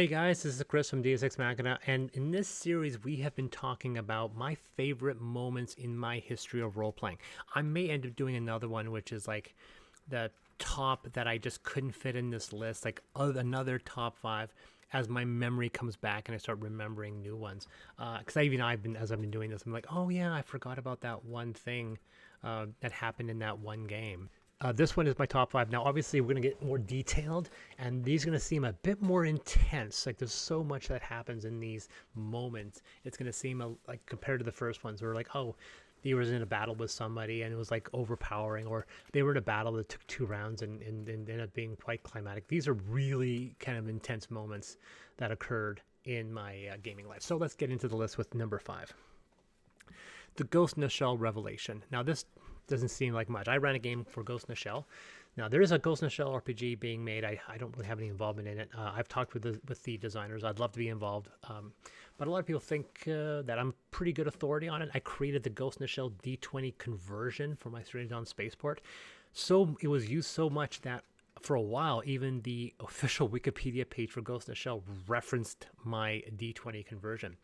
Hey guys, this is Chris from Deus Ex Machina, and in this series we have been talking about my favorite moments in my history of role playing. I may end up doing another one, which is like the top that I just couldn't fit in this list, like another top five as my memory comes back and I start remembering new ones. Because as I've been doing this, I'm like, oh yeah, I forgot about that one thing that happened in that one game. This one is my top five. Now, obviously, we're going to get more detailed, and these are going to seem a bit more intense. Like, there's so much that happens in these moments. It's going to seem like, compared to the first ones, where like, oh, he was in a battle with somebody, and it was like overpowering, or they were in a battle that took 2 rounds and ended up being quite climatic. These are really kind of intense moments that occurred in my gaming life. So let's get into the list with number five. The Ghost in the Shell Revelation. Now, this doesn't seem like much. I ran a game for Ghost in the Shell. Now, there is a Ghost in the Shell RPG being made. I don't really have any involvement in it. I've talked with the designers. I'd love to be involved. But a lot of people think that I'm pretty good authority on it. I created the Ghost in the Shell D20 conversion for my Serenity Dawn spaceport. So it was used so much that for a while, even the official Wikipedia page for Ghost in the Shell referenced my D20 conversion.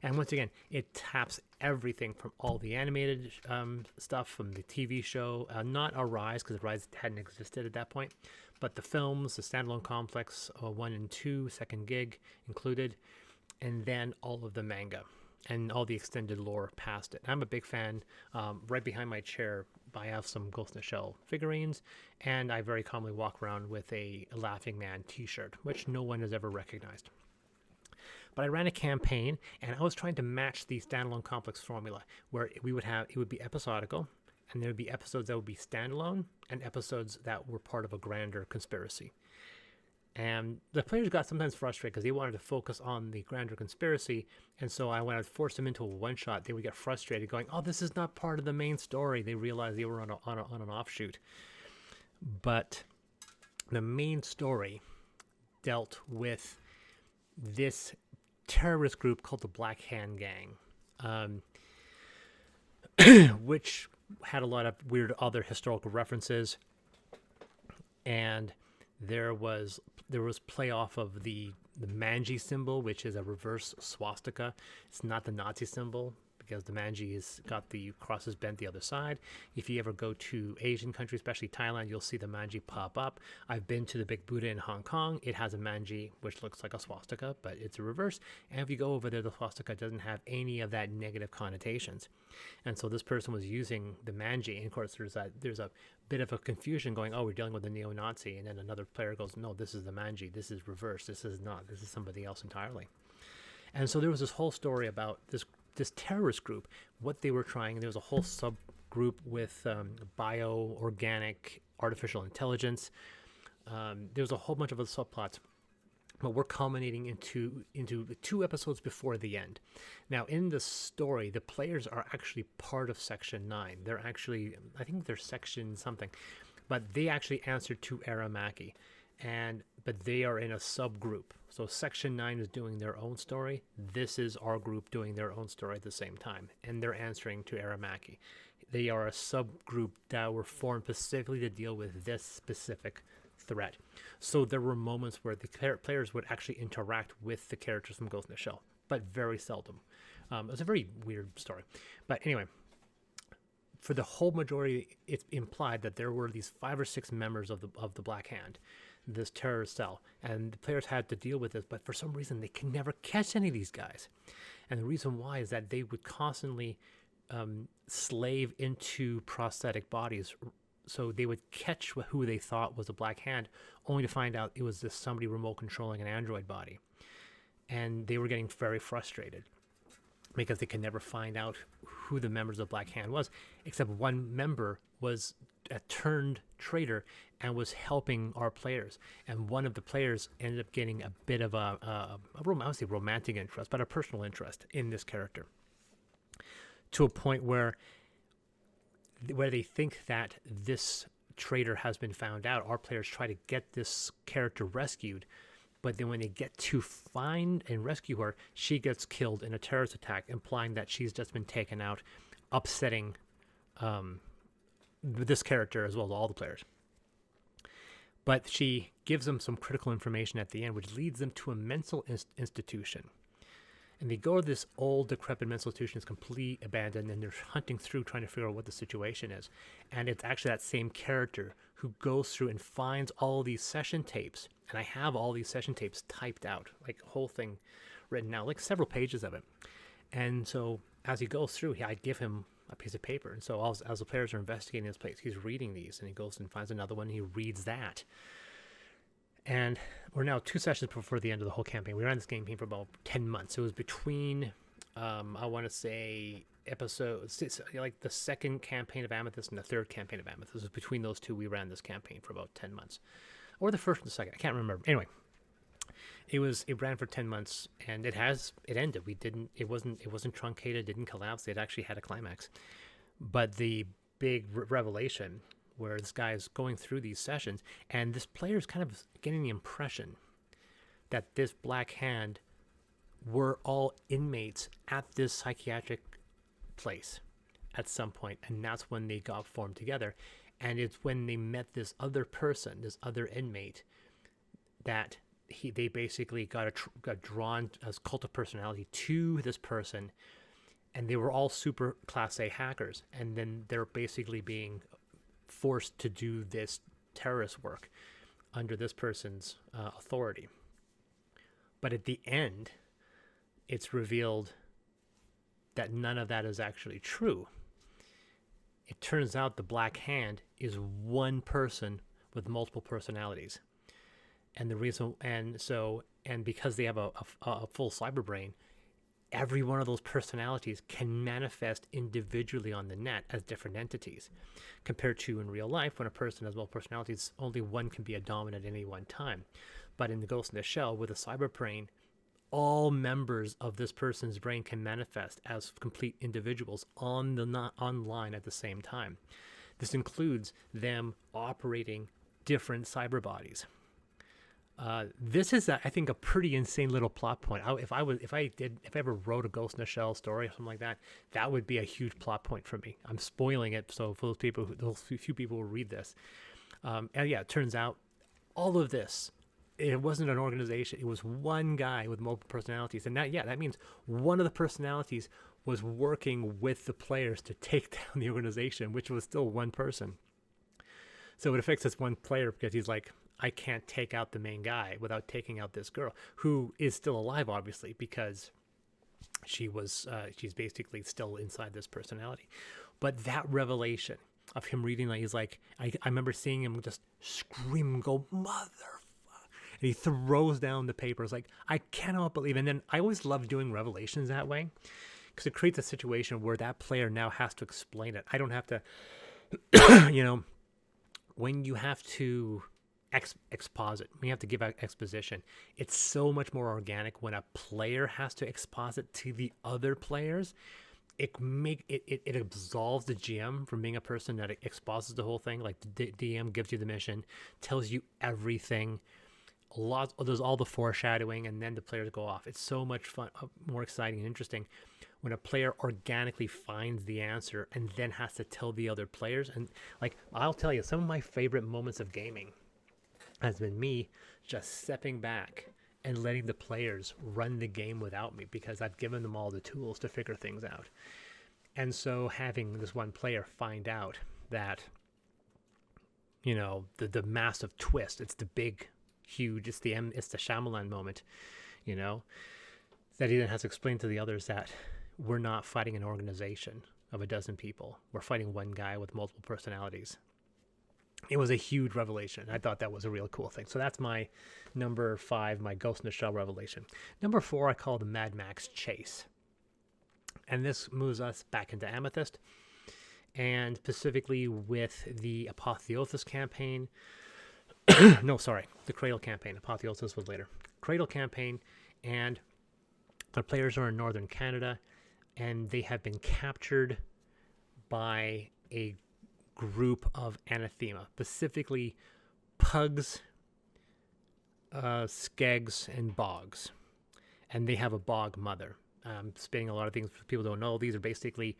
And once again, it taps everything from all the animated stuff from the TV show, not Arise, because Arise hadn't existed at that point, but the films, the standalone complex, 1 and 2, second gig included, and then all of the manga and all the extended lore past it. I'm a big fan. Right behind my chair, I have some Ghost in the Shell figurines, and I very commonly walk around with a Laughing Man t-shirt, which no one has ever recognized. But I ran a campaign, and I was trying to match the standalone complex formula, where it would be episodical, and there would be episodes that would be standalone, and episodes that were part of a grander conspiracy. And the players got sometimes frustrated because they wanted to focus on the grander conspiracy. And so when I would force them into a one-shot, they would get frustrated going, oh, this is not part of the main story. They realized they were on an offshoot. But the main story dealt with this terrorist group called the Black Hand Gang, which had a lot of weird other historical references. And there was play off of the Manji symbol, which is a reverse swastika. It's not the Nazi symbol because the Manji has got the crosses bent the other side. If you ever go to Asian countries, especially Thailand, you'll see the Manji pop up. I've been to the Big Buddha in Hong Kong. It has a Manji which looks like a swastika, but it's a reverse. And if you go over there, the swastika doesn't have any of that negative connotations. And so this person was using the Manji, and of course there's a bit of a confusion going, oh, we're dealing with a neo-Nazi, and then another player goes, no, this is the Manji, this is reverse, this is not, this is somebody else entirely. And so there was this whole story about this terrorist group, what they were trying. There was a whole subgroup with bio-organic artificial intelligence. There was a whole bunch of other subplots, but we're culminating into the 2 episodes before the end. Now, in the story, the players are actually part of Section 9. They're actually, I think they're Section something, but they actually answer to Aramaki. But they are in a subgroup. So Section 9 is doing their own story. This is our group doing their own story at the same time. And they're answering to Aramaki. They are a subgroup that were formed specifically to deal with this specific threat. So there were moments where the players would actually interact with the characters from Ghost in the Shell, but very seldom. It was a very weird story. But anyway, for the whole majority, it's implied that there were these 5 or 6 members of the Black Hand, this terrorist cell, and the players had to deal with this, but for some reason they can never catch any of these guys. And the reason why is that they would constantly slave into prosthetic bodies. So they would catch who they thought was a Black Hand, only to find out it was just somebody remote controlling an android body. And they were getting very frustrated because they could never find out who the members of Black Hand was, except one member was a turned traitor and was helping our players. And one of the players ended up getting a bit of I would say romantic interest, but a personal interest in this character, to a point where they think that this traitor has been found out. Our players try to get this character rescued, but then when they get to find and rescue her, she gets killed in a terrorist attack, implying that she's just been taken out, upsetting this character as well as all the players. But she gives them some critical information at the end, which leads them to a mental institution. And they go to this old, decrepit mental institution, is completely abandoned, and they're hunting through trying to figure out what the situation is. And it's actually that same character who goes through and finds all these session tapes. And I have all these session tapes typed out, like the whole thing written out, like several pages of it. And so as he goes through, I give him a piece of paper. And so as the players are investigating this place, he's reading these, and he goes and finds another one, and he reads that. And we're now 2 sessions before the end of the whole campaign. We ran this campaign for about 10 months. It was between, I want to say, episodes, like the second campaign of Amethyst and the third campaign of Amethyst. It was between those two we ran this campaign for about 10 months. Or the first and the second. I can't remember. Anyway, it ran for 10 months, and it ended. It wasn't truncated, didn't collapse. It actually had a climax. But the big revelation, where this guy is going through these sessions, and this player is kind of getting the impression that this Black Hand were all inmates at this psychiatric place at some point, and that's when they got formed together. And it's when they met this other person, this other inmate, that they basically got drawn as cult of personality to this person, and they were all super class A hackers, and then they're basically being forced to do this terrorist work under this person's authority. But at the end, it's revealed that none of that is actually true. It turns out the Black Hand is one person with multiple personalities. And the reason, and because they have a full cyber brain, every one of those personalities can manifest individually on the net as different entities, compared to in real life, when a person has multiple personalities, only one can be a dominant at any one time. But in the Ghost in the Shell, with a cyber brain, all members of this person's brain can manifest as complete individuals online at the same time. This includes them operating different cyber bodies. This is, I think, a pretty insane little plot point. If I ever wrote a Ghost in the Shell story or something like that, that would be a huge plot point for me. I'm spoiling it, so for those few people who read this, and yeah, it turns out all of this, it wasn't an organization. It was one guy with multiple personalities, and that means one of the personalities was working with the players to take down the organization, which was still one person. So it affects this one player because he's like, I can't take out the main guy without taking out this girl, who is still alive, obviously, because she's basically still inside this personality. But that revelation of him reading, like, he's like, I remember seeing him just scream, go, motherfucker. And he throws down the papers like, I cannot believe. And then I always love doing revelations that way, because it creates a situation where that player now has to explain it. I don't have to, when you have to exposit, when you have to give out exposition, it's so much more organic when a player has to exposit to the other players. It absolves the GM from being a person that exposits the whole thing. Like the DM gives you the mission, tells you everything. There's all the foreshadowing, and then the players go off. It's so much fun, more exciting and interesting when a player organically finds the answer and then has to tell the other players. And like, I'll tell you, some of my favorite moments of gaming has been me just stepping back and letting the players run the game without me, because I've given them all the tools to figure things out. And so having this one player find out that, the massive twist, it's the big, huge, it's the Shyamalan moment, that he then has to explain to the others that we're not fighting an organization of a dozen people. We're fighting one guy with multiple personalities. It was a huge revelation. I thought that was a real cool thing. So that's my number 5, my Ghost in the Shell revelation. Number 4, I call the Mad Max Chase. And this moves us back into Amethyst, and specifically with the Apotheosis campaign. No, sorry, the Cradle campaign. Apotheosis was later. Cradle campaign, and the players are in northern Canada, and they have been captured by a group of anathema, specifically pugs, skegs, and bogs. And they have a bog mother. Spinning a lot of things people don't know. These are basically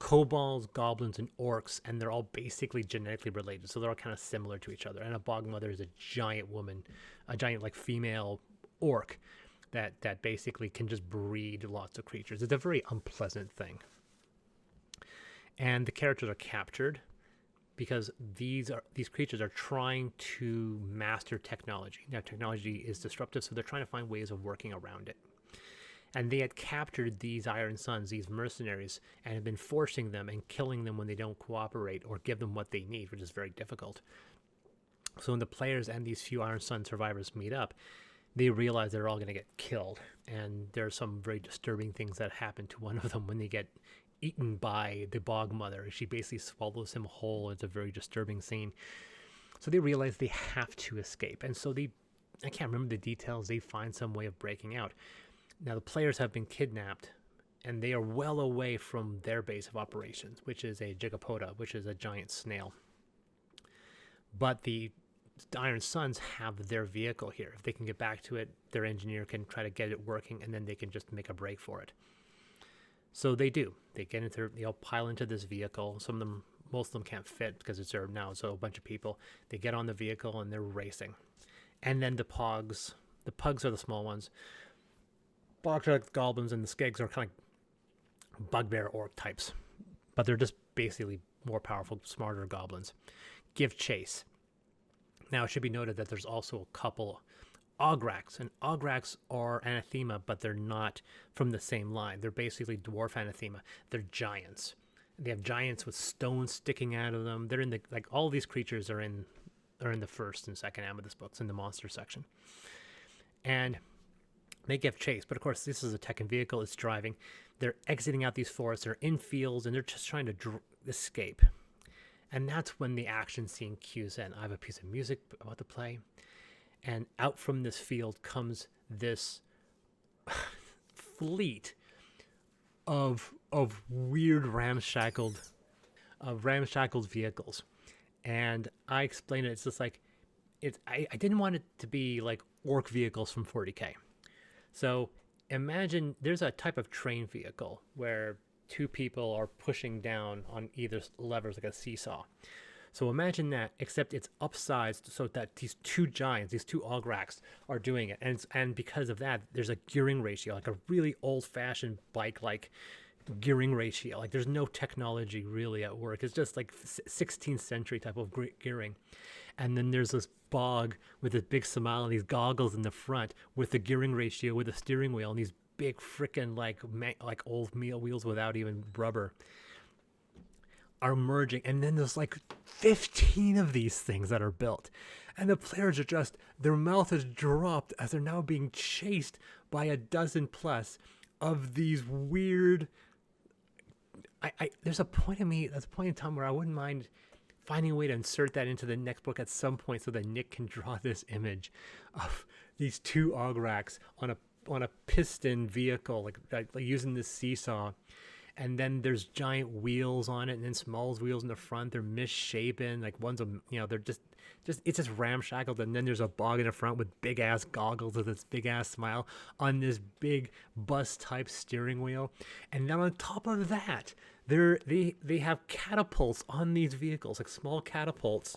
kobolds, goblins, and orcs, and they're all basically genetically related, so they're all kind of similar to each other. And a bog mother is a giant woman, a giant like female orc that basically can just breed lots of creatures. It's a very unpleasant thing. And the characters are captured because these creatures are trying to master technology. Now, technology is disruptive, so they're trying to find ways of working around it. And they had captured these Iron Sons, these mercenaries, and have been forcing them and killing them when they don't cooperate or give them what they need, which is very difficult. So when the players and these few Iron Sun survivors meet up, they realize they're all going to get killed. And there are some very disturbing things that happen to one of them when they get eaten by the bog mother. She basically swallows him whole. It's a very disturbing scene. So they realize they have to escape. And so I can't remember the details, they find some way of breaking out. Now, the players have been kidnapped, and they are well away from their base of operations, which is a gigapoda, which is a giant snail. But the Iron Sons have their vehicle here. If they can get back to it, their engineer can try to get it working, and then they can just make a break for it. So they do. They get into, they all pile into this vehicle. Most of them can't fit because it's there now, so a bunch of people. They get on the vehicle, and they're racing. And then the pugs are the small ones. Bogs, goblins, and the skegs are kind of bugbear orc types, but they're just basically more powerful, smarter goblins. Give chase. Now, it should be noted that there's also a couple Ograks, and Ograks are anathema, but they're not from the same line. They're basically dwarf anathema. They're giants. They have giants with stones sticking out of them. They're in all these creatures are in the first and second Amethyst books in the monster section, and they give chase. But of course, this is a Tekken vehicle. It's driving. They're exiting out these forests. They're in fields, and they're just trying to escape. And that's when the action scene cues in. I have a piece of music about to play, and out from this field comes this fleet of weird ramshackled vehicles. And I explain it. It's just like I didn't want it to be like orc vehicles from 40K. So imagine there's a type of train vehicle where two people are pushing down on either levers like a seesaw. So imagine that, except it's upsized so that these two giants, these two Ograks, are doing it. And because of that, there's a gearing ratio, like a really old-fashioned bike-like gearing ratio. Like there's no technology really at work. It's just like 16th century type of gearing. And then there's this bog with this big smile and these goggles in the front with the gearing ratio with the steering wheel and these big frickin' like old meal wheels without even rubber are merging. And then there's like 15 of these things that are built. And the players are just, their mouth is dropped as they're now being chased by a dozen plus of these weird... There's a point in time where I wouldn't mind finding a way to insert that into the next book at some point so that Nick can draw this image of these two Ograks on a piston vehicle, like using this seesaw. And then there's giant wheels on it, and then small wheels in the front. They're misshapen. Like one's they're just it's just ramshackled. And then there's a bog in the front with big ass goggles with this big ass smile on this big bus type steering wheel. And then on top of that, they have catapults on these vehicles, like small catapults.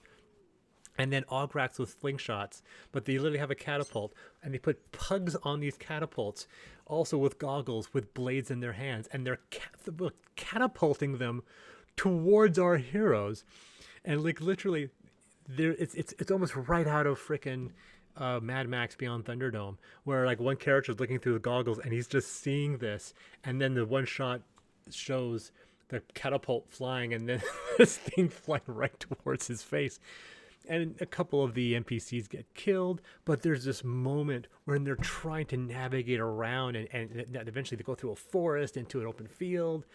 And then Ograks with slingshots, but they literally have a catapult, and they put pugs on these catapults, also with goggles, with blades in their hands, and they're catapulting them towards our heroes, and like literally, it's almost right out of frickin' Mad Max Beyond Thunderdome, where like one character is looking through the goggles and he's just seeing this, and then the one shot shows the catapult flying, and then this thing flying right towards his face. And a couple of the NPCs get killed, but there's this moment when they're trying to navigate around, and eventually they go through a forest into an open field,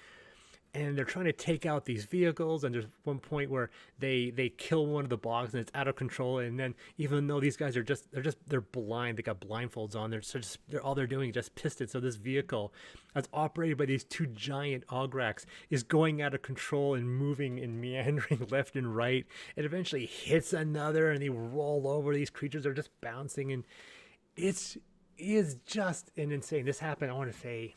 and they're trying to take out these vehicles. And there's one point where they kill one of the bogs, and it's out of control. And then even though these guys they're blind, they got blindfolds on. They're all they're doing is just pissed it. So this vehicle that's operated by these two giant Ograks is going out of control and moving and meandering left and right. It eventually hits another, and they roll over. These creatures are just bouncing, and it is just an insane. This happened, I want to say,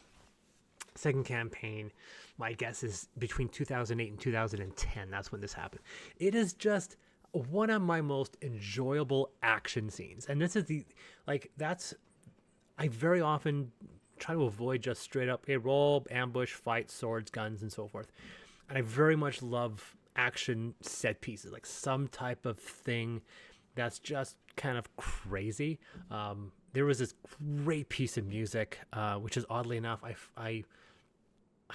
Second campaign, my guess is between 2008 and 2010. That's when this happened. It is just one of my most enjoyable action scenes. And this is I very often try to avoid just straight up a roll, ambush, fight, swords, guns, and so forth. And I very much love action set pieces, like some type of thing that's just kind of crazy. There was this great piece of music, which is oddly enough, I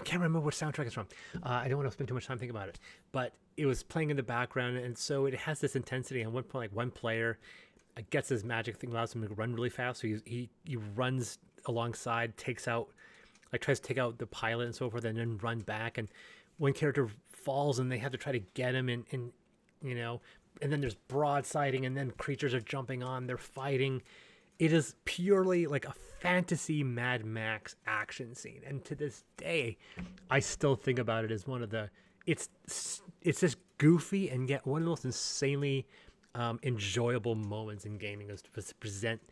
can't remember what soundtrack it's from. I don't want to spend too much time thinking about it, but it was playing in the background, and so it has this intensity. And one point, like one player gets this magic thing, allows him to run really fast. So he runs alongside, tries to take out the pilot and so forth, and then run back. And one character falls, and they have to try to get him, and and then there's broadsiding, and then creatures are jumping on, they're fighting. It is purely like a fantasy Mad Max action scene, and to this day, I still think about it as one of the. It's just goofy and yet one of the most insanely enjoyable moments in gaming is to present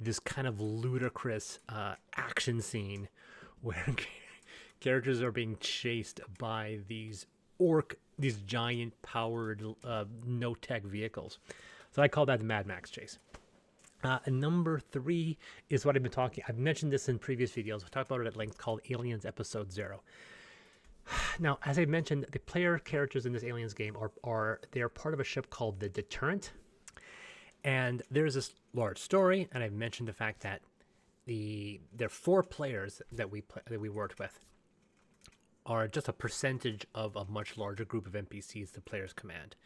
this kind of ludicrous action scene where characters are being chased by these giant powered no-tech vehicles. So I call that the Mad Max chase. And number 3 is what I've mentioned this in previous videos. We talked about it at length, called Aliens Episode 0. Now, as I mentioned, the player characters in this Aliens game they're part of a ship called the Deterrent. And there's this large story, and I've mentioned the fact that there are 4 players that we worked with are just a percentage of a much larger group of NPCs the players command.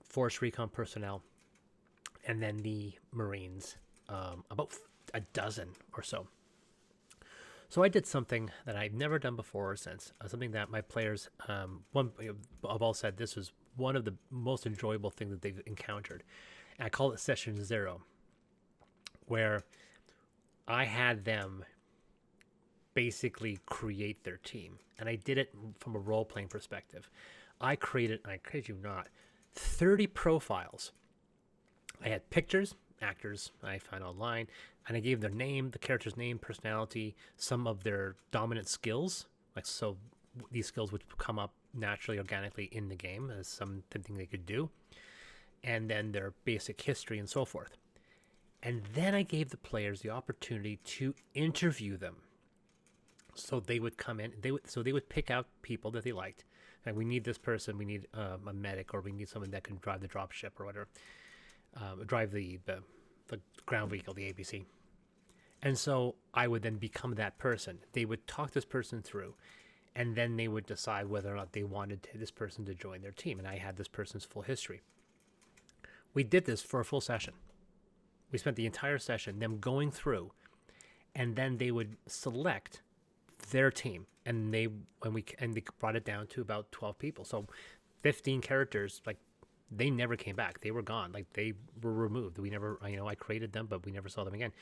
Force Recon personnel, and then the Marines, about a dozen or so. So I did something that I've never done before or since, something that my players, I've all said this was one of the most enjoyable things that they've encountered. And I call it Session 0, where I had them basically create their team. And I did it from a role-playing perspective. I created, I kid you not, 30 profiles. I had pictures, actors I found online, and I gave their name, the character's name, personality, some of their dominant skills. So these skills would come up naturally, organically in the game as something they could do, and then their basic history and so forth. And then I gave the players the opportunity to interview them. So they would come in, they would pick out people that they liked. Like, we need this person, we need a medic, or we need someone that can drive the dropship or whatever. Drive the ground vehicle, the ABC. And so I would then become that person. They would talk this person through, and then they would decide whether or not they wanted this person to join their team. And I had this person's full history. We did this for a full session. We spent the entire session them going through, and then they would select their team, and they brought it down to about 12 people. So 15 characters, like, they never came back. They were gone. Like, they were removed. We never, I created them, but we never saw them again.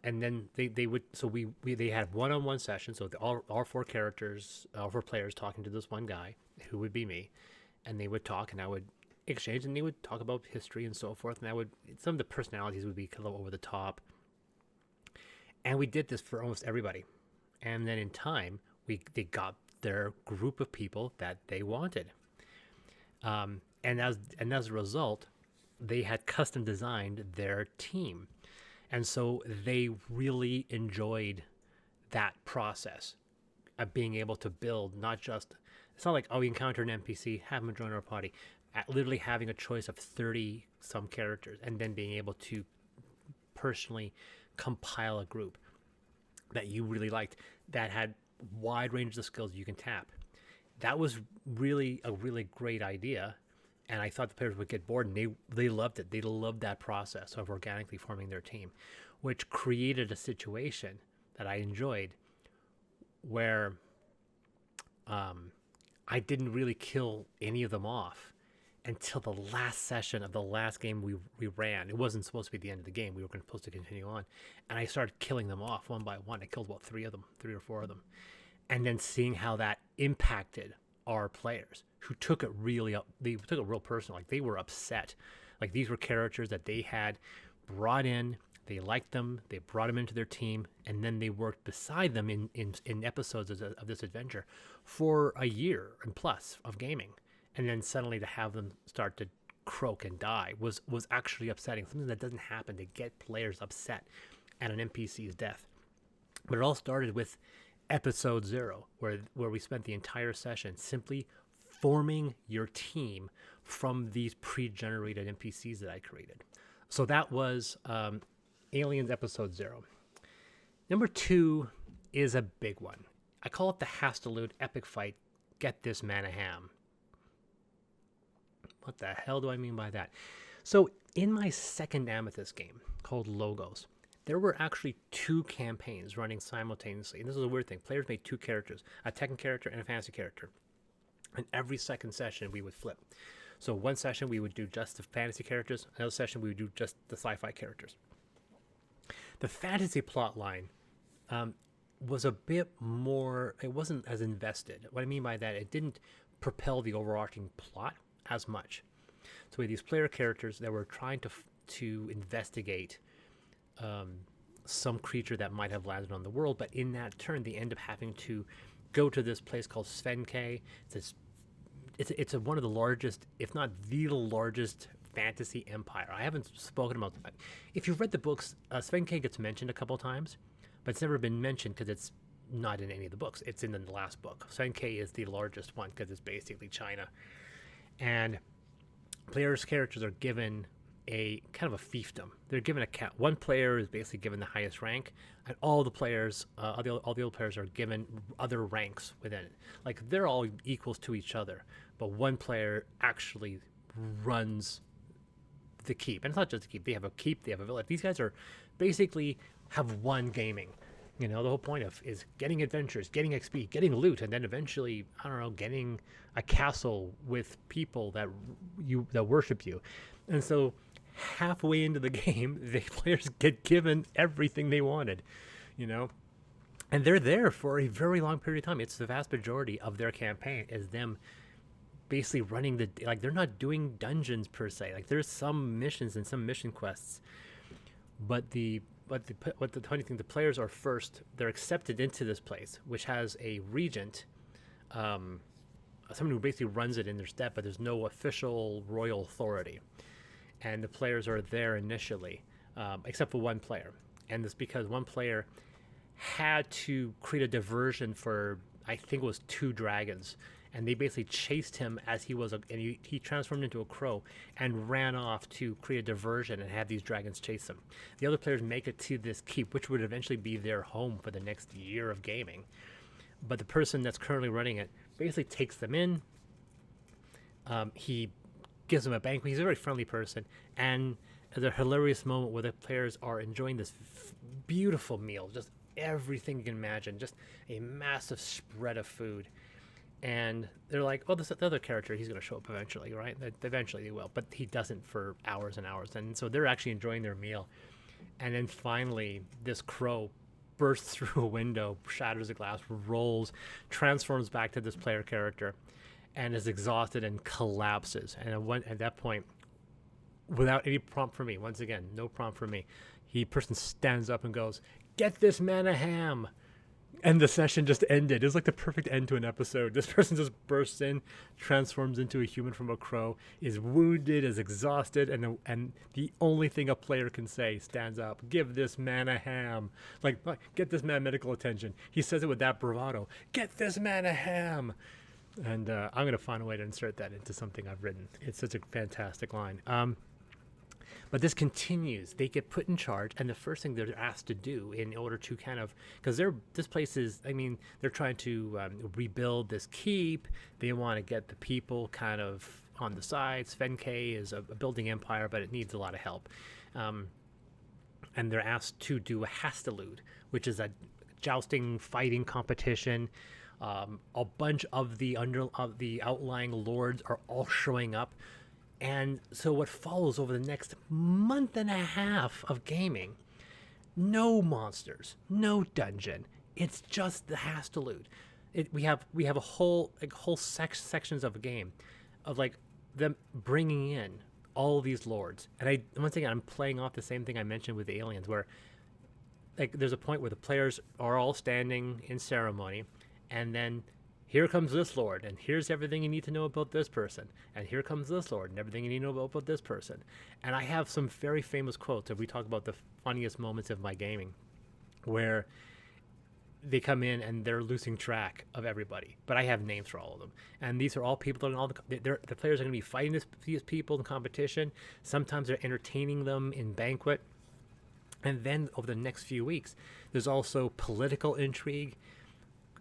And then they had one-on-one sessions. So all 4 characters, all 4 players talking to this one guy who would be me, and they would talk, and I would exchange, and they would talk about history and so forth. And some of the personalities would be a little over the top. And we did this for almost everybody. And then in time, they got their group of people that they wanted. And as a result, they had custom designed their team. And so they really enjoyed that process of being able to build, not just, it's not like, oh, you encounter an NPC, have them join our party. Literally having a choice of 30 some characters, and then being able to personally compile a group that you really liked, that had wide range of skills you can tap. That was really a really great idea. And I thought the players would get bored, and they loved it. They loved that process of organically forming their team, which created a situation that I enjoyed where I didn't really kill any of them off until the last session of the last game we ran. It wasn't supposed to be the end of the game. We were supposed to continue on. And I started killing them off one by one. I killed about 3 or 4 of them. And then seeing how that impacted our players, who took it really up. They took it real personal. Like, they were upset. Like, these were characters that they had brought in. They liked them. They brought them into their team, and then they worked beside them in episodes of this adventure for a year and plus of gaming. And then suddenly to have them start to croak and die was actually upsetting. Something that doesn't happen, to get players upset at an NPC's death. But it all started with episode 0, where we spent the entire session simply forming your team from these pre-generated NPCs that I created. So that was Aliens episode 0. Number 2 is a big one. I call it the Hastalud epic fight. Get this man a ham. What the hell do I mean by that? So in my second Amethyst game called Logos, there were actually 2 campaigns running simultaneously. And this is a weird thing. Players made 2 characters, a Tekken character and a fantasy character. And every second session we would flip. So one session we would do just the fantasy characters, another session we would do just the sci-fi characters. The fantasy plot line was a bit more, it wasn't as invested. What I mean by that, it didn't propel the overarching plot as much. So we had these player characters that were trying to investigate some creature that might have landed on the world, but in that turn they end up having to go to this place called Svenke. It's one of the largest, if not the largest, fantasy empire. I haven't spoken about that. If you've read the books, Svenke gets mentioned a couple times, but it's never been mentioned because it's not in any of the books. It's in the last book. Svenke is the largest one because it's basically China. And players' characters are given a kind of a fiefdom. They're given a count. One player is basically given the highest rank, and all the players, all the other players are given other ranks within it. Like, they're all equals to each other, but one player actually runs the keep. And it's not just a keep. They have a keep. They have a village. These guys are basically have won gaming. You know, the whole point of is getting adventures, getting XP, getting loot, and then eventually, I don't know, getting a castle with people that worship you. And so halfway into the game, the players get given everything they wanted, you know, and they're there for a very long period of time. It's the vast majority of their campaign is them basically running they're not doing dungeons per se. Like, there's some missions and some mission quests, but the funny thing, the players are first, they're accepted into this place, which has a regent, someone who basically runs it in their stead, but there's no official royal authority. And the players are there initially, except for one player. And this because one player had to create a diversion for, I think it was 2 dragons. And they basically chased him as he was, and he transformed into a crow and ran off to create a diversion and have these dragons chase him. The other players make it to this keep, which would eventually be their home for the next year of gaming. But the person that's currently running it basically takes them in. He gives them a banquet. He's a very friendly person. And there's a hilarious moment where the players are enjoying this beautiful meal, just everything you can imagine, just a massive spread of food. And they're like, oh, this other character, he's going to show up eventually, right? Eventually he will, but he doesn't for hours and hours. And so they're actually enjoying their meal. And then finally, this crow bursts through a window, shatters the glass, rolls, transforms back to this player character, and is exhausted and collapses. And at that point, without any prompt from me, once again, no prompt from me, person stands up and goes, "Get this man a ham." And the session just ended. It was like the perfect end to an episode. This person just bursts in, transforms into a human from a crow, is wounded, is exhausted, and the only thing a player can say, stands up, "Give this man a ham." Like, get this man medical attention. He says it with that bravado. "Get this man a ham." And I'm going to find a way to insert that into something I've written. It's such a fantastic line. But this continues. They get put in charge, and the first thing they're asked to do in order to kind of, because this place is, I mean, they're trying to rebuild this keep. They want to get the people kind of on the side. Svenke is a building empire, but it needs a lot of help. And they're asked to do a Hastalud, which is a jousting, fighting competition. A bunch of the outlying lords are all showing up. And so what follows over the next month and a half of gaming, no monsters, no dungeon. It's just the Hastalud. We have a whole sections of a game of like them bringing in all these lords. And once again, I'm playing off the same thing I mentioned with aliens, where like there's a point where the players are all standing in ceremony, and then here comes this lord, and here's everything you need to know about this person, and here comes this lord, and everything you need to know about this person. And I have some very famous quotes if we talk about the funniest moments of my gaming, where they come in and they're losing track of everybody, but I have names for all of them. And these are all people that the players are going to be fighting these people in competition. Sometimes they're entertaining them in banquet. And then over the next few weeks, there's also political intrigue,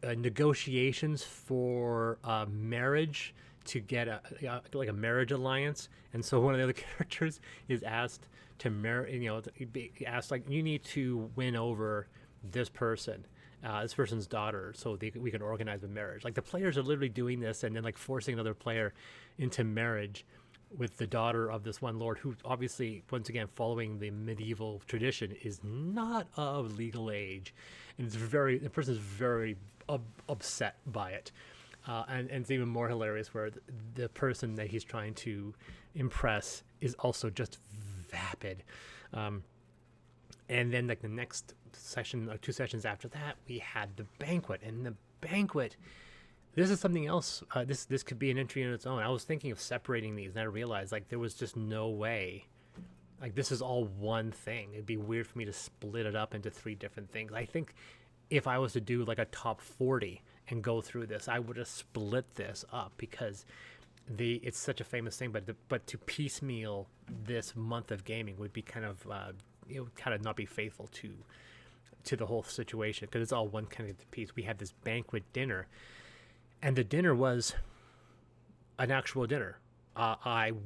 negotiations for marriage to get like a marriage alliance. And so one of the other characters is asked to marry, asked like, you need to win over this person's daughter, so we can organize a marriage. Like the players are literally doing this and then like forcing another player into marriage with the daughter of this one lord, who obviously, once again, following the medieval tradition, is not of legal age, and the person is very upset by it. And it's even more hilarious where the person that he's trying to impress is also just vapid. And then like the next session or 2 sessions after that, we had the banquet. And the banquet, this is something else. This could be an entry in its own. I was thinking of separating these, and I realized like there was just no way. Like this is all one thing. It'd be weird for me to split it up into 3 different things. I think if I was to do like a top 40 and go through this, I would have split this up, because it's such a famous thing. But to piecemeal this month of gaming would be kind of it would kind of not be faithful to the whole situation, because it's all one kind of piece. We had this banquet dinner. And the dinner was an actual dinner.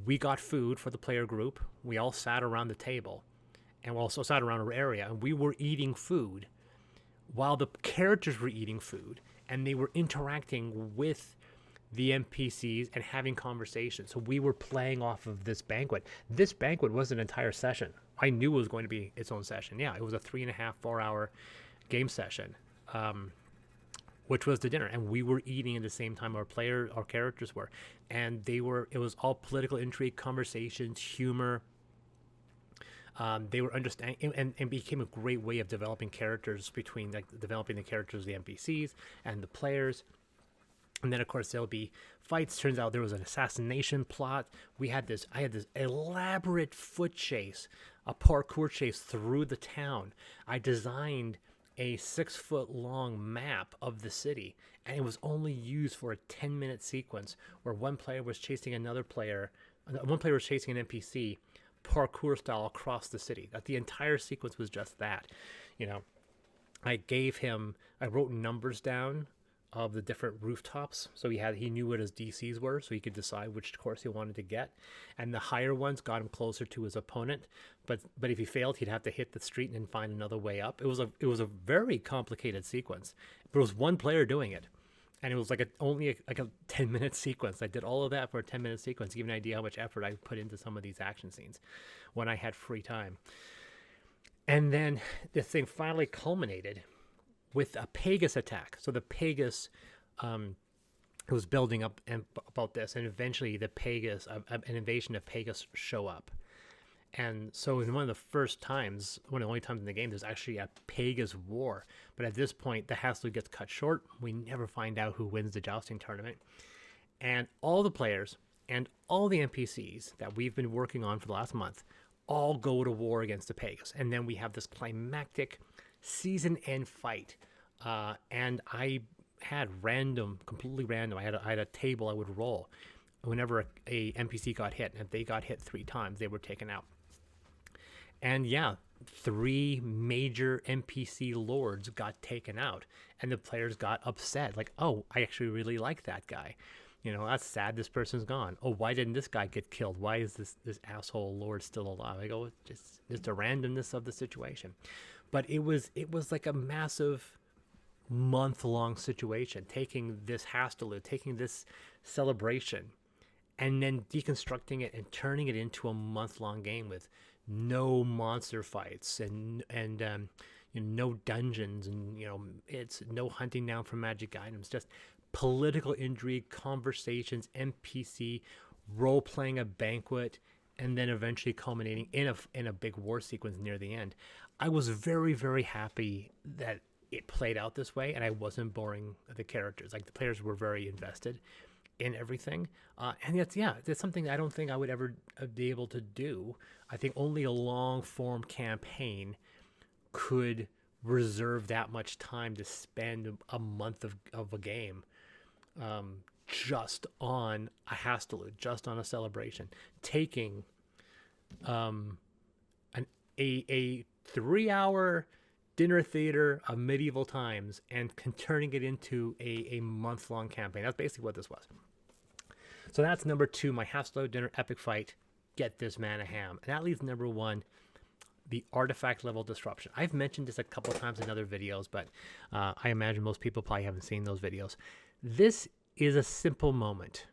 We got food for the player group. We all sat around the table, and we also sat around our area, and we were eating food while the characters were eating food, and they were interacting with the NPCs and having conversations. So we were playing off of this banquet. This banquet was an entire session. I knew it was going to be its own session. Yeah, it was a 3.5, 4-hour game session. Which was the dinner, and we were eating at the same time our characters were, and it was all political intrigue, conversations, humor. They were understanding, and became a great way of developing characters between like developing the characters of the NPCs and the players. And then of course there'll be fights. Turns out there was an assassination plot. I had this elaborate foot chase, a parkour chase through the town. I designed a 6-foot-long map of the city, and it was only used for a 10-minute sequence where one player was chasing an NPC parkour style across the city. That the entire sequence was just that. I wrote numbers down of the different rooftops, so he knew what his DCs were, so he could decide which course he wanted to get, and the higher ones got him closer to his opponent, but if he failed, he'd have to hit the street and then find another way up. It was a very complicated sequence, but it was one player doing it, and it was only a 10-minute sequence. I did all of that for a 10-minute sequence, to give an idea how much effort I put into some of these action scenes when I had free time. And then the thing finally culminated with a Pegasus attack. So the Pegasus was building up about this, and eventually the Pegasus, an invasion of Pegasus show up. And so in one of the only times in the game, there's actually a Pegasus war. But at this point, the hassle gets cut short. We never find out who wins the jousting tournament. And all the players and all the NPCs that we've been working on for the last month all go to war against the Pegasus. And then we have this climactic season end fight, and I had completely random. I had a table I would roll whenever a NPC got hit, and if they got hit 3 times, they were taken out. And yeah, 3 major NPC lords got taken out, and the players got upset. Like, oh, I actually really like that guy. That's sad this person's gone. Oh, why didn't this guy get killed? Why is this asshole lord still alive? I go, it's just the randomness of the situation. But it was like a massive month-long situation, taking this Hastaloo, taking this celebration, and then deconstructing it and turning it into a month-long game with no monster fights and no dungeons, and it's no hunting down for magic items, just political intrigue, conversations, NPC, role-playing a banquet, and then eventually culminating in a big war sequence near the end. I was very, very happy that it played out this way, and I wasn't boring the characters. Like, the players were very invested in everything, and that's something I don't think I would ever be able to do. I think only a long form campaign could reserve that much time to spend a month of a game just on a Hastelud, just on a celebration, taking a 3-hour dinner theater of medieval times and turning it into a month-long campaign. That's basically what this was. So that's number 2, my Hastelud dinner epic fight, get this man a ham. And that leaves number 1, the artifact level disruption. I've mentioned this a couple of times in other videos, but I imagine most people probably haven't seen those videos. This is a simple moment,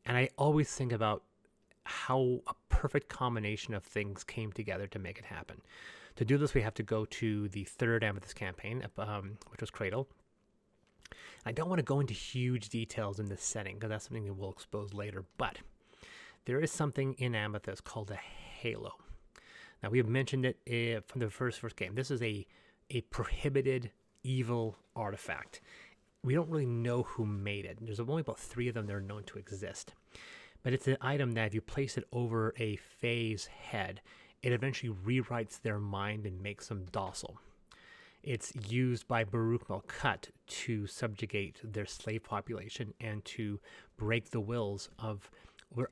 and I always think about how a perfect combination of things came together to make it happen. To do this, we have to go to the 3rd Amethyst campaign, which was Cradle. I don't want to go into huge details in this setting, because that's something that we'll expose later, but there is something in Amethyst called a halo. Now, we have mentioned it from the first game. This is a prohibited evil artifact. We don't really know who made it. There's only about 3 of them that are known to exist. But it's an item that if you place it over a Fae's head, it eventually rewrites their mind and makes them docile. It's used by Baruch Malkuth to subjugate their slave population and to break the wills of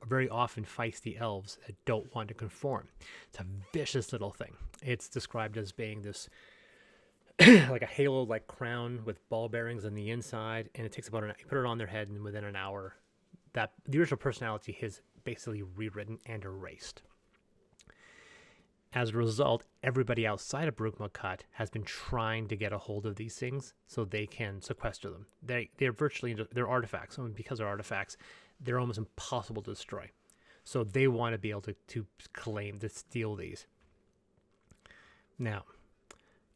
very often feisty elves that don't want to conform. It's a vicious little thing. It's described as being this like a halo-like crown with ball bearings on the inside, and it takes about you put it on their head, and within an hour, that the original personality is basically rewritten and erased. As a result, everybody outside of Baruch Malkuth has been trying to get a hold of these things so they can sequester them. They're artifacts, and because they're artifacts, they're almost impossible to destroy. So they want to be able to claim, to steal these. Now,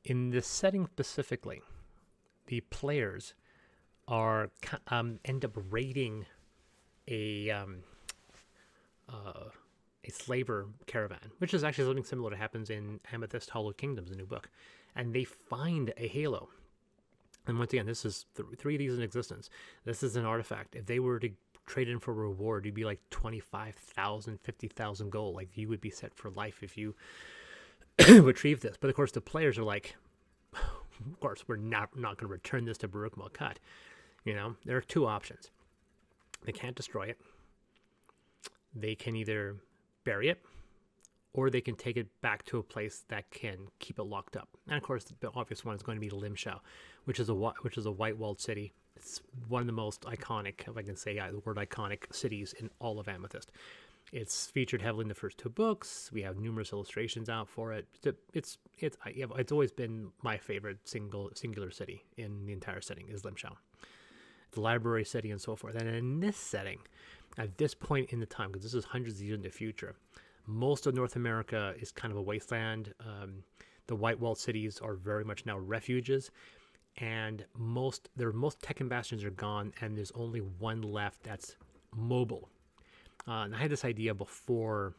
in this setting specifically, the players end up raiding a slaver caravan, which is actually something similar to happens in Amethyst Hallowed Kingdoms, the new book, and they find a halo. And once again, this is 3 of these in existence. This is an artifact. If they were to trade in for a reward, it'd be like 25,000, 50,000 gold. Like, you would be set for life if you retrieve this. But of course, the players are like, of course, we're not going to return this to Baruch Malkuth. There are 2 options. They can't destroy it. They can either bury it, or they can take it back to a place that can keep it locked up. And of course, the obvious one is going to be Limshao, which is a white-walled city. It's one of the most iconic, if I can say the word iconic, cities in all of Amethyst. It's featured heavily in the first 2 books. We have numerous illustrations out for it. It's always been my favorite singular city in the entire setting is Limshao. The library city and so forth. And in this setting, at this point in the time, because this is hundreds of years in the future, most of North America is kind of a wasteland. The white walled cities are very much now refuges, and most Tekken bastions are gone, and there's only one left that's mobile. And I had this idea before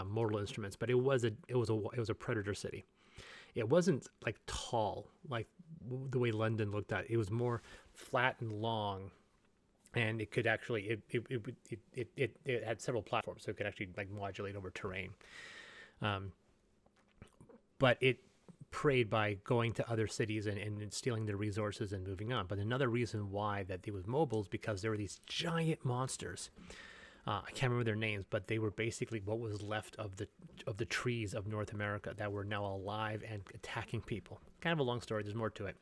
Mortal Instruments, but it was a predator city. It wasn't like tall like the way London looked at it. It was more flat and long, and it could actually it had several platforms, so it could actually like modulate over terrain. But it preyed by going to other cities and stealing their resources and moving on. But another reason why that it was mobile is because there were these giant monsters. I can't remember their names, but they were basically what was left of the trees of North America that were now alive and attacking people. Kind of a long story. There's more to it.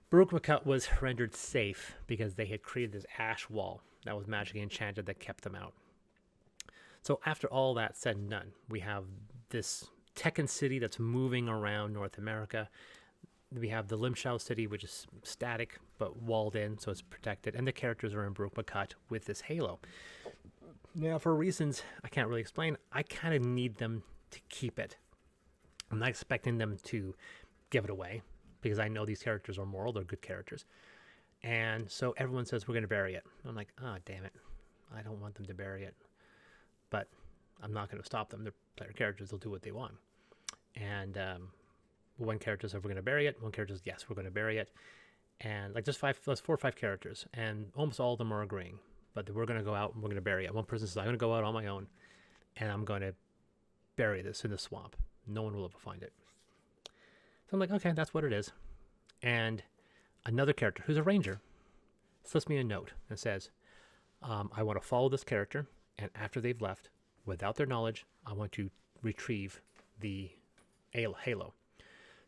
Baruch Malkuth was rendered safe because they had created this ash wall that was magically enchanted that kept them out. So after all that said and done, we have this Tekken city that's moving around North America. We have the Limshao city, which is static but walled in, so it's protected, and the characters are in Baruch Malkuth with this halo. Now, for reasons I can't really explain, I kind of need them to keep it. I'm not expecting them to give it away, because I know these characters are moral, they're good characters. And so everyone says we're going to bury it. I'm like, damn it. I don't want them to bury it. But I'm not going to stop them. They're player characters. They'll do what they want. And one character said, we're going to bury it. One character says, yes, we're going to bury it. And like there's 4 or 5 characters, and almost all of them are agreeing. But we're going to go out and we're going to bury it. One person says, I'm going to go out on my own, and I'm going to bury this in the swamp. No one will ever find it. So I'm like, okay, that's what it is. And another character, who's a ranger, slips me a note and says, I want to follow this character, and after they've left, without their knowledge, I want to retrieve the halo.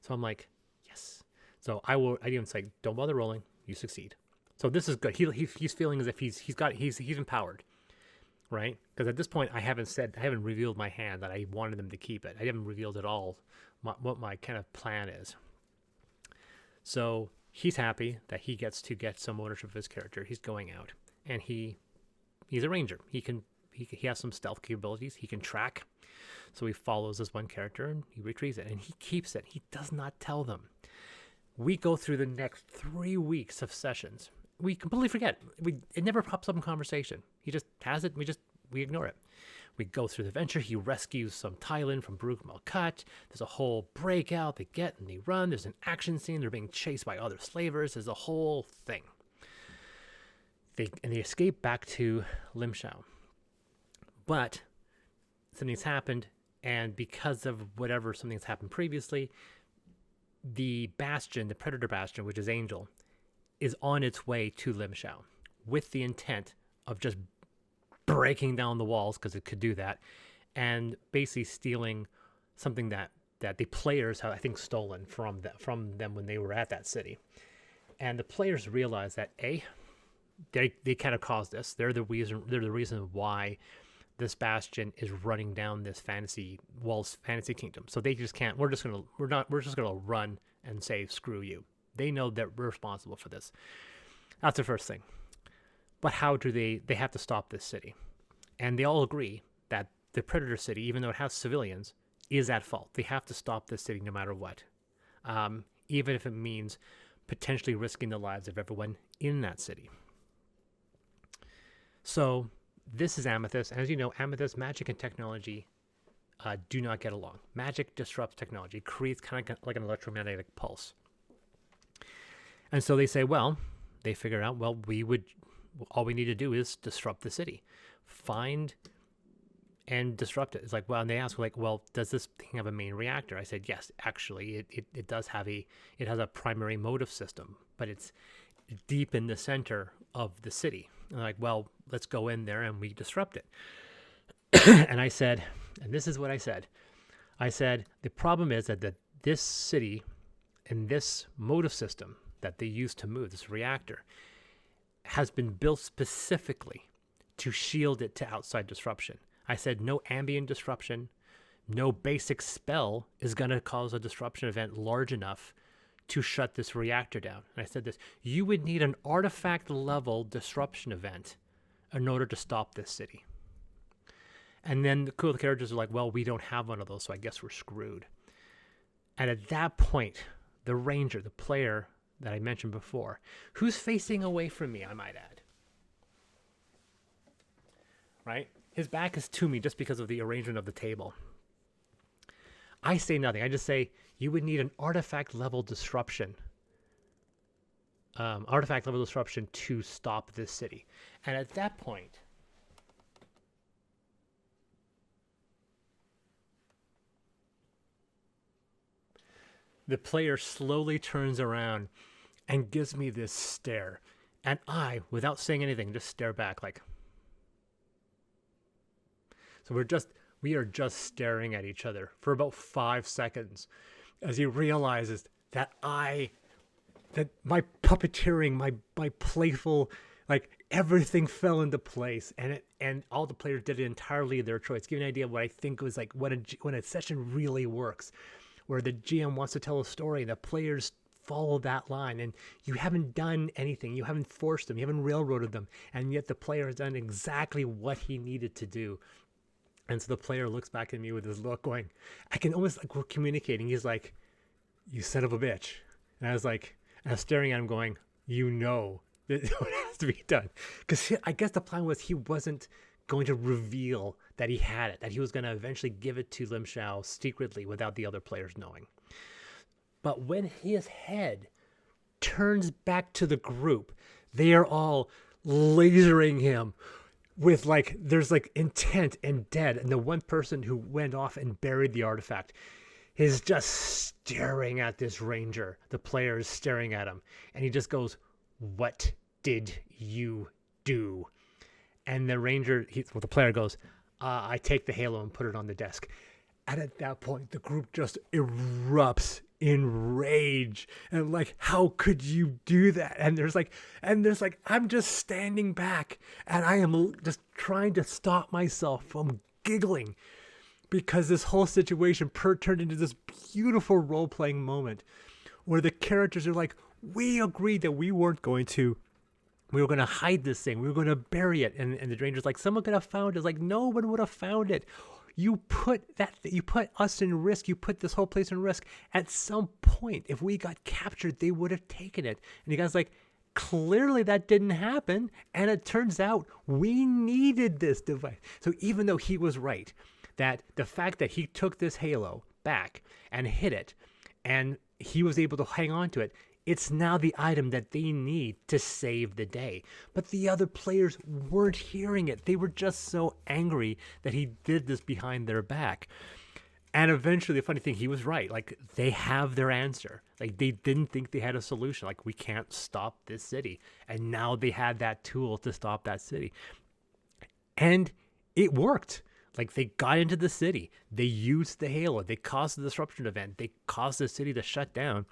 So I'm like, yes. So I even say, don't bother rolling, you succeed. So this is good. He's feeling as if he's empowered, right? Because at this point, I haven't revealed my hand that I wanted them to keep it. I haven't revealed at all what my kind of plan is. So he's happy that he gets to get some ownership of his character. He's going out, and he's a ranger. He has some stealth capabilities. He can track. So he follows this one character and he retrieves it, and he keeps it. He does not tell them. We go through the next 3 weeks of sessions. We completely forget. It never pops up in conversation. He just has it. We ignore it. We go through the adventure. He rescues some Thailand from Baruch Malkat. There's a whole breakout. They get and they run. There's an action scene. They're being chased by other slavers. There's a whole thing. They escape back to Limshao. But something's happened, and because of something's happened previously, the Bastion, the Predator Bastion, which is Angel, is on its way to Limshao with the intent of just breaking down the walls, because it could do that, and basically stealing something that the players have, I think, stolen from them when they were at that city. And the players realize that they kind of caused this. They're the reason why this Bastion is running down this fantasy kingdom. So they just can't. We're just gonna run and say screw you. They know that we're responsible for this. That's the first thing. But how do they have to stop this city? And they all agree that the Predator City, even though it has civilians, is at fault. They have to stop this city no matter what, even if it means potentially risking the lives of everyone in that city. So this is Amethyst, and as you know, Amethyst, magic and technology do not get along. Magic disrupts technology, creates kind of like an electromagnetic pulse. And so they say, they figure out, all we need to do is disrupt the city. Find and disrupt it. It's like, and they ask, does this thing have a main reactor? I said, yes, actually, it does have it has a primary motive system, but it's deep in the center of the city. And like, let's go in there and we disrupt it. And I said, and this is what I said. I said, the problem is that this city and this motive system that they use to move, this reactor, has been built specifically to shield it to outside disruption. I said, no ambient disruption, no basic spell is going to cause a disruption event large enough to shut this reactor down. And I said this, you would need an artifact level disruption event in order to stop this city. And then the cool characters are like, we don't have one of those, so I guess we're screwed. And at that point, the ranger, the player that I mentioned before, who's facing away from me, I might add, right? His back is to me just because of the arrangement of the table. I say nothing. I just say, you would need an artifact level disruption. To stop this city. And at that point, the player slowly turns around and gives me this stare. And I, without saying anything, just stare back like. So we are just staring at each other for about 5 seconds as he realizes that my puppeteering, my playful, everything fell into place, and all the players did it entirely their choice. Give you an idea of what I think was when a session really works, where the GM wants to tell a story, the players follow that line, and you haven't done anything, you haven't forced them, you haven't railroaded them, and yet the player has done exactly what he needed to do. And so the player looks back at me with his look going, I can almost, we're communicating. He's like, you son of a bitch. And I was staring at him going, that what has to be done. Because I guess the plan was he wasn't going to reveal that he had it, that he was going to eventually give it to Lim Shao secretly without the other players knowing. But when his head turns back to the group, they are all lasering him with there's intent and dead. And the one person who went off and buried the artifact is just staring at this ranger. The player is staring at him. And he just goes, "What did you do?" And the ranger, the player goes, "I take the halo and put it on the desk." And at that point, the group just erupts in rage and how could you do that? And there's I'm just standing back and I am just trying to stop myself from giggling, because this whole situation turned into this beautiful role-playing moment where the characters are we agreed that we were going to hide this thing, we were going to bury it, and the ranger's someone could have found it. No one would have found it. You put us in risk. You put this whole place in risk. At some point, if we got captured, they would have taken it. And the guy's clearly that didn't happen. And it turns out we needed this device. So even though he was right, that the fact that he took this halo back and hid it, and he was able to hang on to it, it's now the item that they need to save the day. But the other players weren't hearing it. They were just so angry that he did this behind their back. And eventually, the funny thing, he was right. They have their answer. They didn't think they had a solution. We can't stop this city. And now they had that tool to stop that city. And it worked. They got into the city. They used the halo. They caused the disruption event. They caused the city to shut down.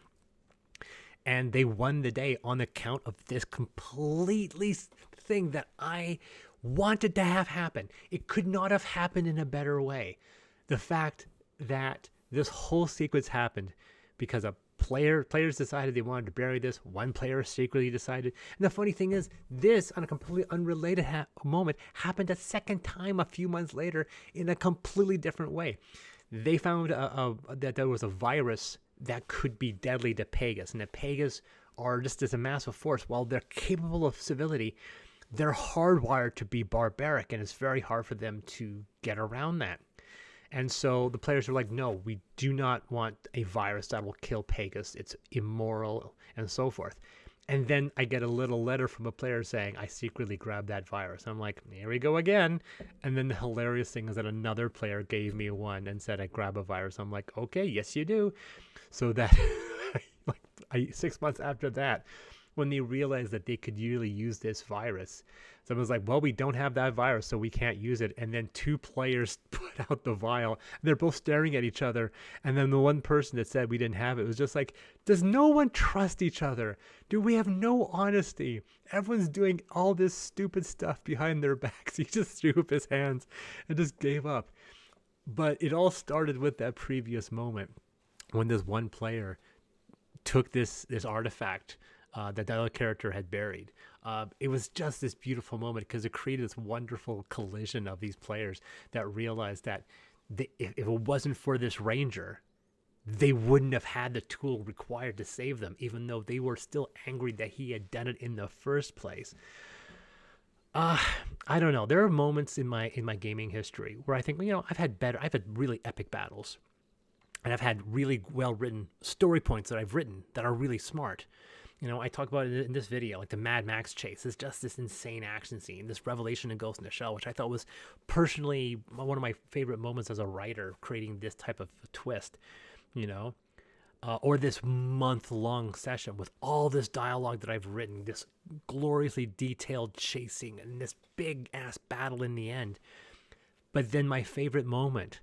And they won the day on account of this completely thing that I wanted to have happen. It could not have happened in a better way. The fact that this whole sequence happened because players decided they wanted to bury this. One player secretly decided. And the funny thing is, this, on a completely unrelated moment, happened a second time a few months later in a completely different way. They found that there was a virus that could be deadly to Pegasus. And the Pegasus are just as a massive force. While they're capable of civility, they're hardwired to be barbaric, and it's very hard for them to get around that. And so the players are no, we do not want a virus that will kill Pegasus. It's immoral, and so forth. And then I get a little letter from a player saying, "I secretly grabbed that virus." I'm here we go again. And then the hilarious thing is that another player gave me one and said, "I grab a virus." I'm okay, yes you do. So that 6 months after that, when they realized that they could really use this virus, someone's well, we don't have that virus, so we can't use it. And then two players put out the vial, and they're both staring at each other. And then the one person that said we didn't have it was just does no one trust each other? Do we have no honesty? Everyone's doing all this stupid stuff behind their backs. He just threw up his hands and just gave up. But it all started with that previous moment when this one player took this artifact that other character had buried. It was just this beautiful moment because it created this wonderful collision of these players that realized that if it wasn't for this ranger, they wouldn't have had the tool required to save them, even though they were still angry that he had done it in the first place. I don't know. There are moments in my gaming history where I think, I've had really epic battles. And I've had really well-written story points that I've written that are really smart. I talk about it in this video, the Mad Max chase. It's just this insane action scene, this revelation in Ghost in the Shell, which I thought was personally one of my favorite moments as a writer, creating this type of twist, or this month-long session with all this dialogue that I've written, this gloriously detailed chasing, and this big-ass battle in the end. But then my favorite moment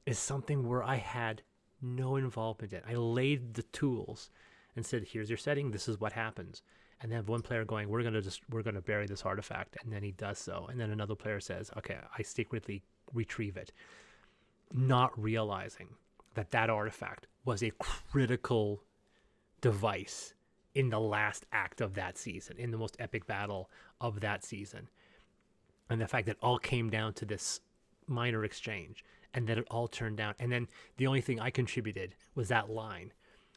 is something where I had no involvement in. I laid the tools and said, "Here's your setting. This is what happens." And then one player going, we're gonna bury this artifact," and then he does so. And then another player says, "Okay, I secretly retrieve it," not realizing that artifact was a critical device in the last act of that season, in the most epic battle of that season. And the fact that it all came down to this minor exchange, and then it all turned down. And then the only thing I contributed was that line,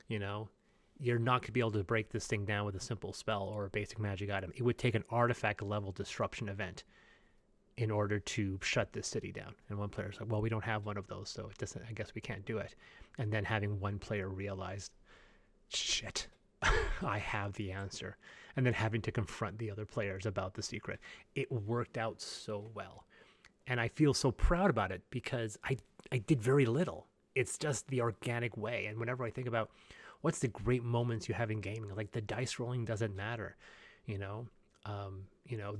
you're not going to be able to break this thing down with a simple spell or a basic magic item. It would take an artifact level disruption event in order to shut this city down. And one player's like, well, we don't have one of those, so it doesn't, I guess we can't do it. And then having one player realize, shit, I have the answer. And then having to confront the other players about the secret. It worked out so well. And I feel so proud about it because I did very little. It's just the organic way. And whenever I think about what's the great moments you have in gaming, like the dice rolling doesn't matter, you know,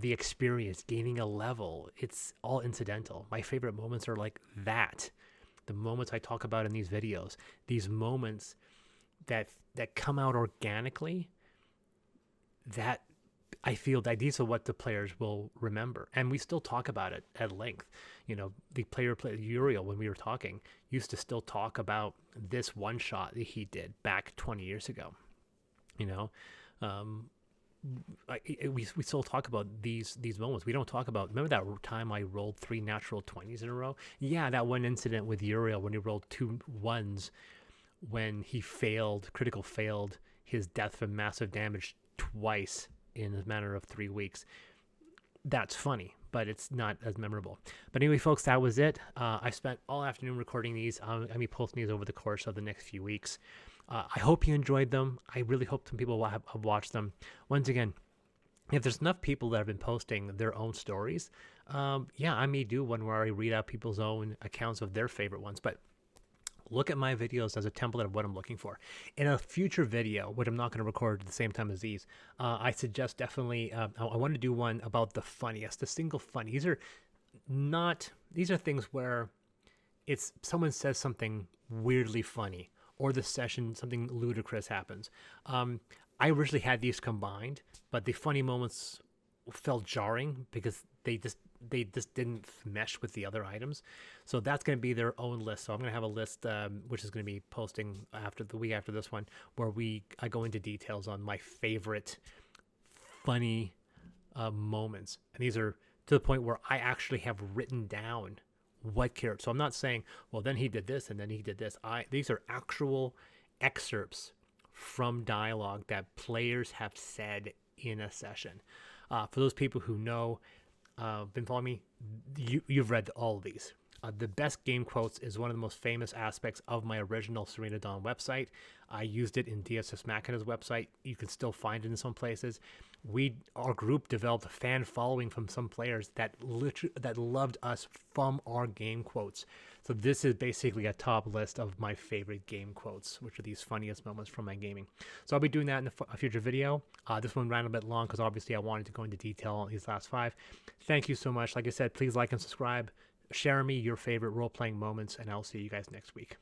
the experience, gaining a level, it's all incidental. My favorite moments are like that. The moments I talk about in these videos, these moments that come out organically, that I feel that these are what the players will remember. And we still talk about it at length. You know, the player Uriel, when we were talking, used to still talk about this one shot that he did back 20 years ago. You know, we still talk about these moments. We don't talk about, remember that time I rolled 3 natural 20s in a row? Yeah, that one incident with Uriel when he rolled 2 1s when he critical failed his death from massive damage twice in a matter of 3 weeks. That's funny, but it's not as memorable. But anyway, folks, that was it. I spent all afternoon recording these. I'm going to be posting these over the course of the next few weeks. I hope you enjoyed them. I really hope some people have watched them. Once again, if there's enough people that have been posting their own stories, I may do one where I read out people's own accounts of their favorite ones. But look at my videos as a template of what I'm looking for. In a future video, which I'm not going to record at the same time as these, I suggest definitely, I want to do one about the funniest, the single funny. These are things where it's someone says something weirdly funny, or the session, something ludicrous happens. I originally had these combined, but the funny moments felt jarring because they just didn't mesh with the other items. So that's going to be their own list. So I'm going to have a list, which is going to be posting after the week after this one, where I go into details on my favorite funny moments. And these are to the point where I actually have written down what character. So I'm not saying, well, then he did this and then he did this. These are actual excerpts from dialogue that players have said in a session. For those people who know, been following me, you've read all of these. The best game quotes is one of the most famous aspects of my original Serena Dawn website. I used it in DSS Machina's website. You can still find it in some places. Our group developed a fan following from some players that loved us from our game quotes. So this is basically a top list of my favorite game quotes, which are these funniest moments from my gaming. So I'll be doing that in a future video. This one ran a bit long because obviously I wanted to go into detail on these last 5. Thank you so much. Like I said, please like and subscribe. Share me your favorite role-playing moments, and I'll see you guys next week.